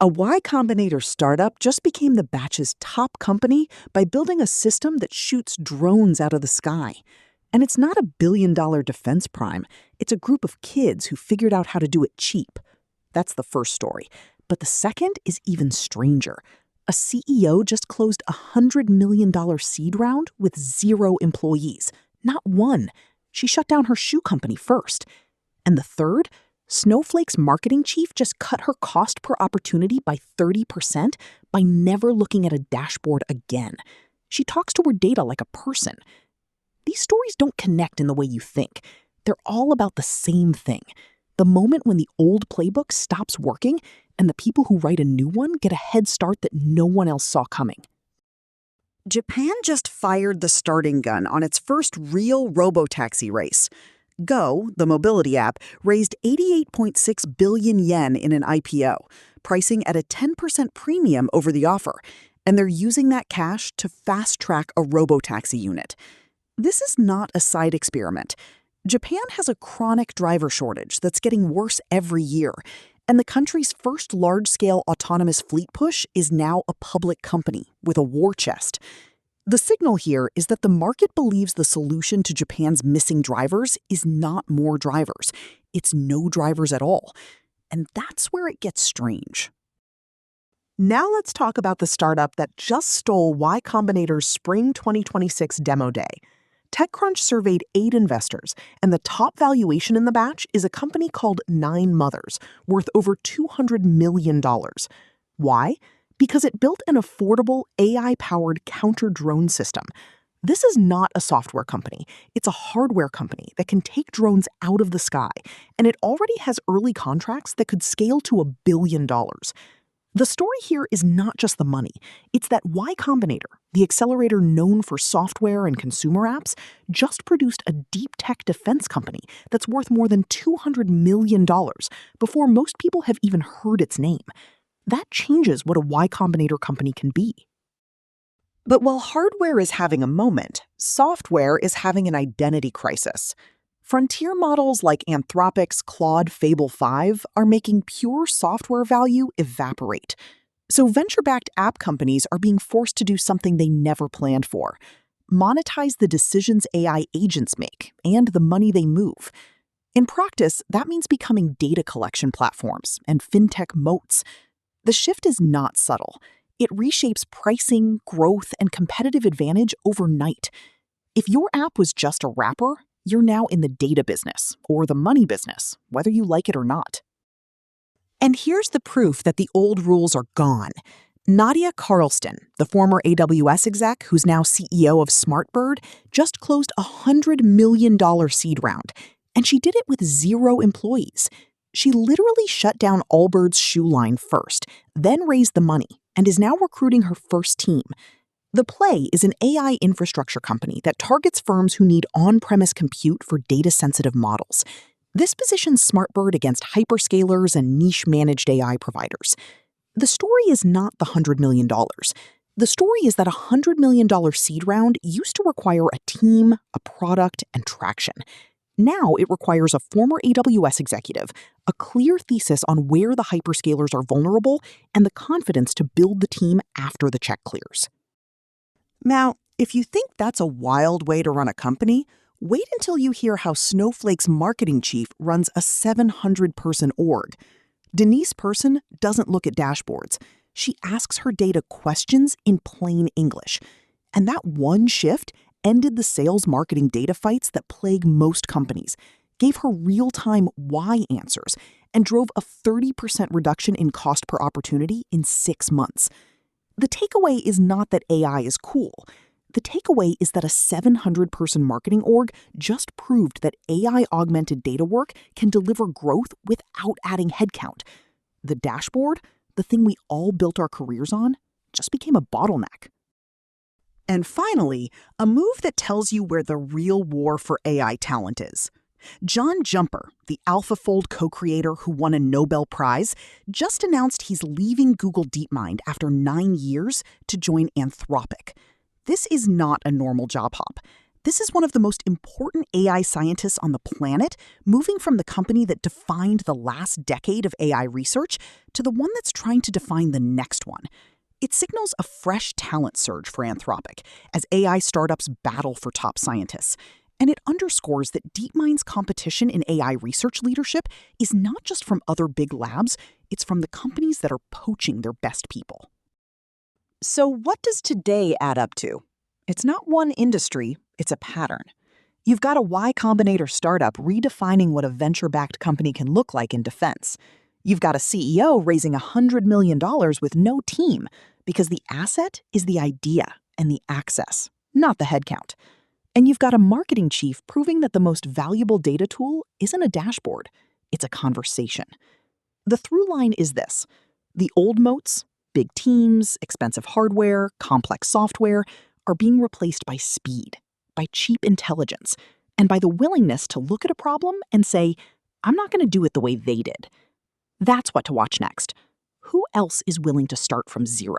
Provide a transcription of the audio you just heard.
A Y Combinator startup just became the batch's top company by building a system that shoots drones out of the sky. And it's not a billion-dollar defense prime. It's a group of kids who figured out how to do it cheap. That's the first story. But the second is even stranger. A CEO just closed a $100 million seed round with 0 employees. Not one. She shut down her shoe company first. And the third? Snowflake's marketing chief just cut her cost per opportunity by 30% by never looking at a dashboard again. She talks to her data like a person. These stories don't connect in the way you think. They're all about the same thing. The moment when the old playbook stops working and the people who write a new one get a head start that no one else saw coming. Japan just fired the starting gun on its first real robotaxi race. Go, the mobility app, raised 88.6 billion yen in an IPO, pricing at a 10% premium over the offer, and they're using that cash to fast-track a robotaxi unit. This is not a side experiment. Japan has a chronic driver shortage that's getting worse every year, and the country's first large-scale autonomous fleet push is now a public company with a war chest. The signal here is that the market believes the solution to Japan's missing drivers is not more drivers. It's no drivers at all. And that's where it gets strange. Now let's talk about the startup that just stole Y Combinator's Spring 2026 demo day. TechCrunch surveyed 8 investors, and the top valuation in the batch is a company called 9 Mothers, worth over $200 million. Why? Because it built an affordable AI-powered counter-drone system. This is not a software company. It's a hardware company that can take drones out of the sky, and it already has early contracts that could scale to $1 billion. The story here is not just the money. It's that Y Combinator, the accelerator known for software and consumer apps, just produced a deep tech defense company that's worth more than $200 million before most people have even heard its name. That changes what a Y Combinator company can be. But while hardware is having a moment, software is having an identity crisis. Frontier models like Anthropic's Claude Fable 5 are making pure software value evaporate. So venture-backed app companies are being forced to do something they never planned for: monetize the decisions AI agents make and the money they move. In practice, that means becoming data collection platforms and fintech moats. The shift is not subtle. It reshapes pricing, growth, and competitive advantage overnight. If your app was just a wrapper, you're now in the data business or the money business, whether you like it or not. And here's the proof that the old rules are gone. Nadia Carlston, the former AWS exec who's now CEO of Smartbird, just closed a $100 million seed round, and she did it with 0 employees. She literally shut down Allbirds' shoe line first, then raised the money, and is now recruiting her first team. The Play is an AI infrastructure company that targets firms who need on-premise compute for data-sensitive models. This positions Smartbird against hyperscalers and niche managed AI providers. The story is not the $100 million. The story is that a $100 million seed round used to require a team, a product, and traction. Now it requires a former AWS executive, a clear thesis on where the hyperscalers are vulnerable, and the confidence to build the team after the check clears. Now, if you think that's a wild way to run a company, wait until you hear how Snowflake's marketing chief runs a 700-person org. Denise Person doesn't look at dashboards. She asks her data questions in plain English. And that one shift ended the sales marketing data fights that plague most companies, gave her real-time why answers, and drove a 30% reduction in cost per opportunity in 6 months. The takeaway is not that AI is cool. The takeaway is that a 700-person marketing org just proved that AI-augmented data work can deliver growth without adding headcount. The dashboard, the thing we all built our careers on, just became a bottleneck. And finally, a move that tells you where the real war for AI talent is. John Jumper, the AlphaFold co-creator who won a Nobel Prize, just announced he's leaving Google DeepMind after 9 years to join Anthropic. This is not a normal job hop. This is one of the most important AI scientists on the planet, moving from the company that defined the last decade of AI research to the one that's trying to define the next one. It signals a fresh talent surge for Anthropic as AI startups battle for top scientists. And it underscores that DeepMind's competition in AI research leadership is not just from other big labs, it's from the companies that are poaching their best people. So what does today add up to? It's not one industry, it's a pattern. You've got a Y Combinator startup redefining what a venture-backed company can look like in defense. You've got a CEO raising $100 million with no team because the asset is the idea and the access, not the headcount. And you've got a marketing chief proving that the most valuable data tool isn't a dashboard, it's a conversation. The through line is this. The old moats, big teams, expensive hardware, complex software, are being replaced by speed, by cheap intelligence, and by the willingness to look at a problem and say, I'm not going to do it the way they did. That's what to watch next. Who else is willing to start from zero?